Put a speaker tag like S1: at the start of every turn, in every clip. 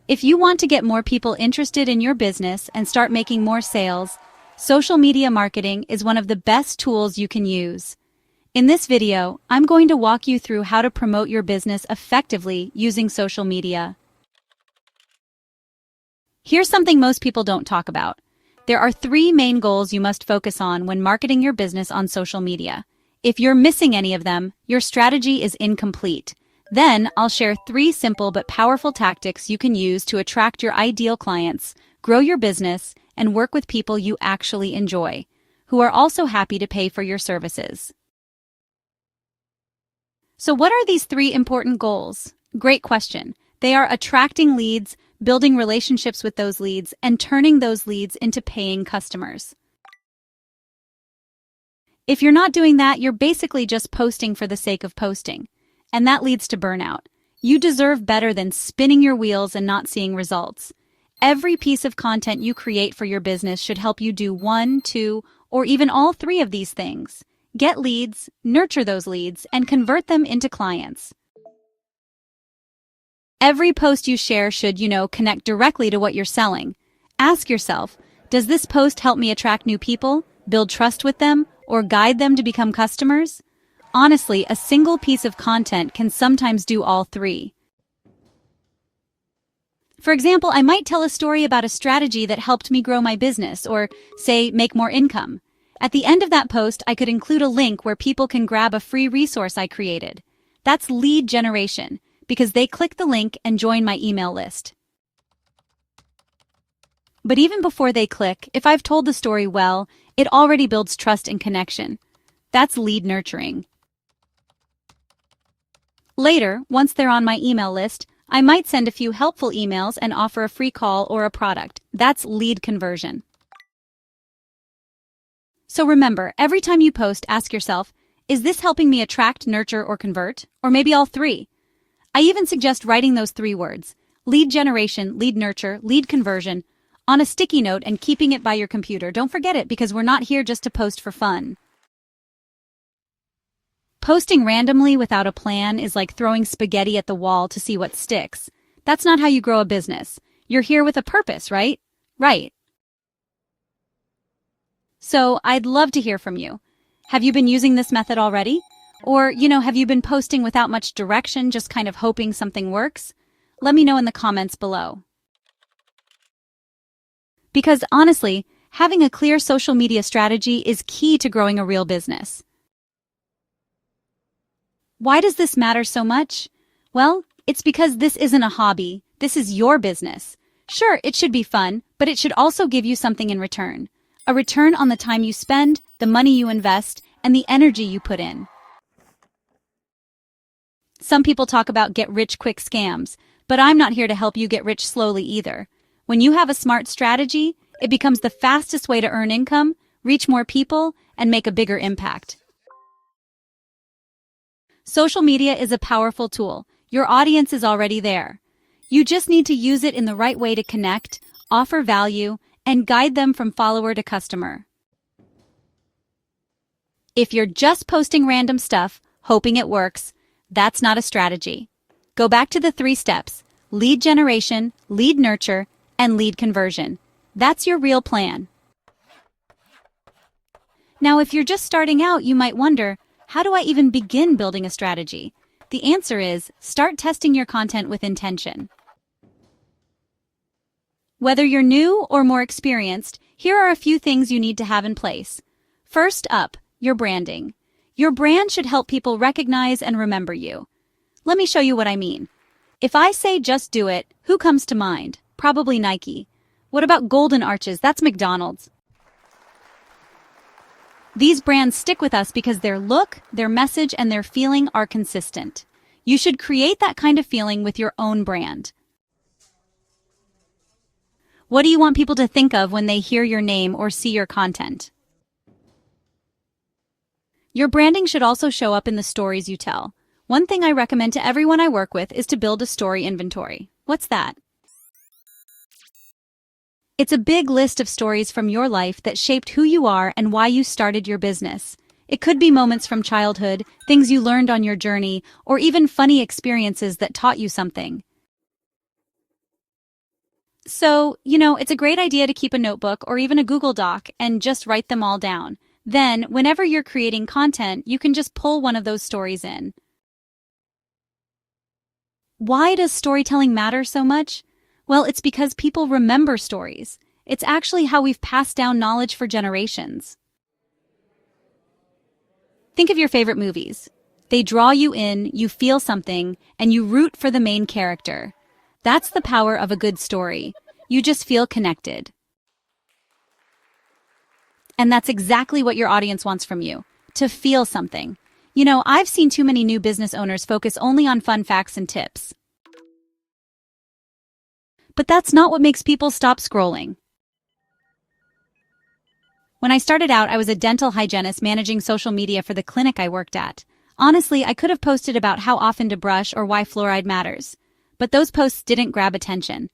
S1: If you want to get more people interested in your business and start making more sales, social media marketing is one of the best tools you can use. In this video, I'm going to walk you through how to promote your business effectively using social media. Here's something most people don't talk about. There are 3 main goals you must focus on when marketing your business on social media. If you're missing any of them, your strategy is incomplete. Then, I'll share 3 simple but powerful tactics you can use to attract your ideal clients, grow your business, and work with people you actually enjoy, who are also happy to pay for your services. So what are these 3 important goals? Great question. They are attracting leads, building relationships with those leads, and turning those leads into paying customers. If you're not doing that, you're basically just posting for the sake of posting, and that leads to burnout. You deserve better than spinning your wheels and not seeing results. Every piece of content you create for your business should help you do 1, 2, or even all 3 of these things. Get leads, nurture those leads, and convert them into clients. Every post you share should, connect directly to what you're selling. Ask yourself, does this post help me attract new people, build trust with them, or guide them to become customers? Honestly, a single piece of content can sometimes do all 3. For example, I might tell a story about a strategy that helped me grow my business, or, say, make more income. At the end of that post, I could include a link where people can grab a free resource I created. That's lead generation, because they click the link and join my email list. But even before they click, if I've told the story well, it already builds trust and connection. That's lead nurturing. Later, once they're on my email list, I might send a few helpful emails and offer a free call or a product. That's lead conversion. So remember, every time you post, ask yourself, is this helping me attract, nurture, or convert? Or maybe all 3? I even suggest writing those 3 words, lead generation, lead nurture, lead conversion, on a sticky note and keeping it by your computer. Don't forget it, because we're not here just to post for fun. Posting randomly without a plan is like throwing spaghetti at the wall to see what sticks. That's not how you grow a business. You're here with a purpose, right? Right. So, I'd love to hear from you. Have you been using this method already? Or, have you been posting without much direction, just kind of hoping something works? Let me know in the comments below. Because honestly, having a clear social media strategy is key to growing a real business. Why does this matter so much? Well, it's because this isn't a hobby. This is your business. Sure, it should be fun, but it should also give you something in return. A return on the time you spend, the money you invest, and the energy you put in. Some people talk about get-rich-quick scams, but I'm not here to help you get rich slowly either. When you have a smart strategy, it becomes the fastest way to earn income, reach more people, and make a bigger impact. Social media is a powerful tool. Your audience is already there. You just need to use it in the right way to connect, offer value, and guide them from follower to customer. If you're just posting random stuff, hoping it works, that's not a strategy. Go back to the 3 steps: lead generation, lead nurture, and lead conversion. That's your real plan. Now, if you're just starting out, you might wonder, how do I even begin building a strategy? The answer is, start testing your content with intention. Whether you're new or more experienced, here are a few things you need to have in place. First up, your branding. Your brand should help people recognize and remember you. Let me show you what I mean. If I say just do it, who comes to mind? Probably Nike. What about Golden Arches? That's McDonald's. These brands stick with us because their look, their message, and their feeling are consistent. You should create that kind of feeling with your own brand. What do you want people to think of when they hear your name or see your content? Your branding should also show up in the stories you tell. One thing I recommend to everyone I work with is to build a story inventory. What's that? It's a big list of stories from your life that shaped who you are and why you started your business. It could be moments from childhood, things you learned on your journey, or even funny experiences that taught you something. So, it's a great idea to keep a notebook or even a Google Doc and just write them all down. Then, whenever you're creating content, you can just pull one of those stories in. Why does storytelling matter so much? Well, it's because people remember stories. It's actually how we've passed down knowledge for generations. Think of your favorite movies. They draw you in, you feel something, and you root for the main character. That's the power of a good story. You just feel connected. And that's exactly what your audience wants from you, to feel something. I've seen too many new business owners focus only on fun facts and tips. But that's not what makes people stop scrolling. When I started out, I was a dental hygienist managing social media for the clinic I worked at. Honestly, I could have posted about how often to brush or why fluoride matters. But those posts didn't grab attention.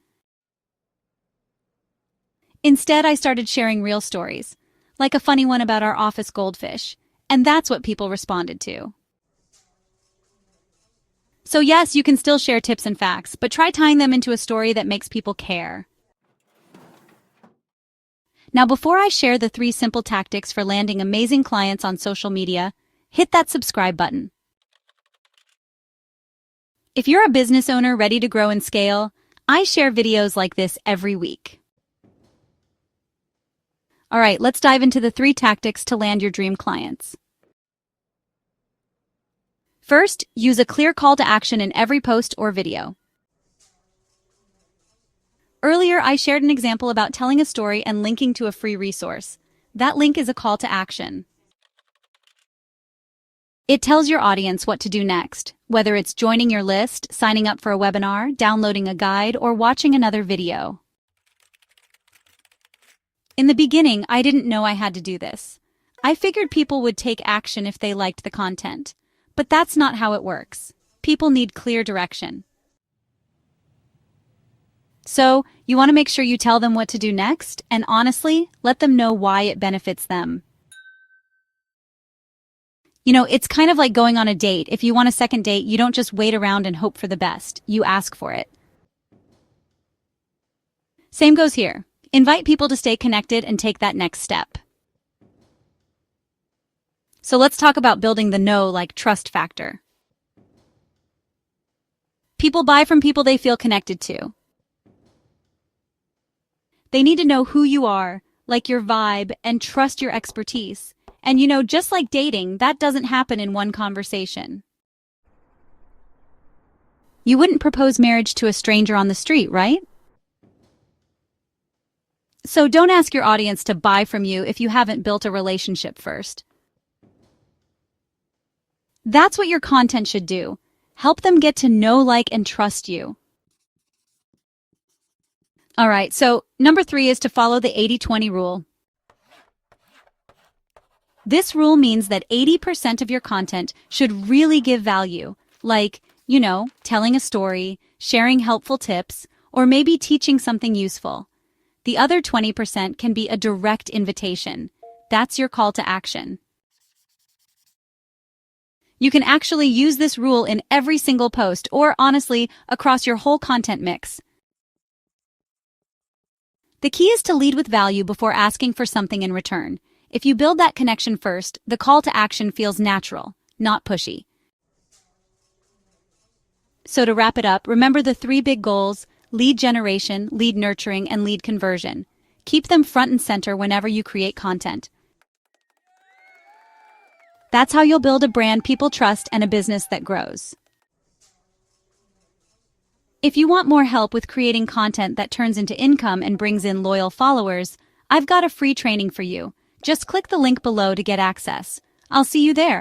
S1: Instead, I started sharing real stories, like a funny one about our office goldfish. And that's what people responded to. So yes, you can still share tips and facts, but try tying them into a story that makes people care. Now, before I share the 3 simple tactics for landing amazing clients on social media, hit that subscribe button. If you're a business owner ready to grow and scale, I share videos like this every week. All right, let's dive into the 3 tactics to land your dream clients. First, use a clear call to action in every post or video. Earlier, I shared an example about telling a story and linking to a free resource. That link is a call to action. It tells your audience what to do next, whether it's joining your list, signing up for a webinar, downloading a guide, or watching another video. In the beginning, I didn't know I had to do this. I figured people would take action if they liked the content. But that's not how it works. People need clear direction. So, you want to make sure you tell them what to do next, and honestly, let them know why it benefits them. It's kind of like going on a date. If you want a second date, you don't just wait around and hope for the best. You ask for it. Same goes here. Invite people to stay connected and take that next step. So let's talk about building the trust factor. People buy from people they feel connected to. They need to know who you are, like your vibe, and trust your expertise. And just like dating, that doesn't happen in one conversation. You wouldn't propose marriage to a stranger on the street, right? So don't ask your audience to buy from you if you haven't built a relationship first. That's what your content should do. Help them get to know, like, and trust you. All right, so number 3 is to follow the 80-20 rule. This rule means that 80% of your content should really give value, like, telling a story, sharing helpful tips, or maybe teaching something useful. The other 20% can be a direct invitation. That's your call to action. You can actually use this rule in every single post, or honestly, across your whole content mix. The key is to lead with value before asking for something in return. If you build that connection first, the call to action feels natural, not pushy. So to wrap it up, remember the 3 big goals: lead generation, lead nurturing, and lead conversion. Keep them front and center whenever you create content. That's how you'll build a brand people trust and a business that grows. If you want more help with creating content that turns into income and brings in loyal followers, I've got a free training for you. Just click the link below to get access. I'll see you there.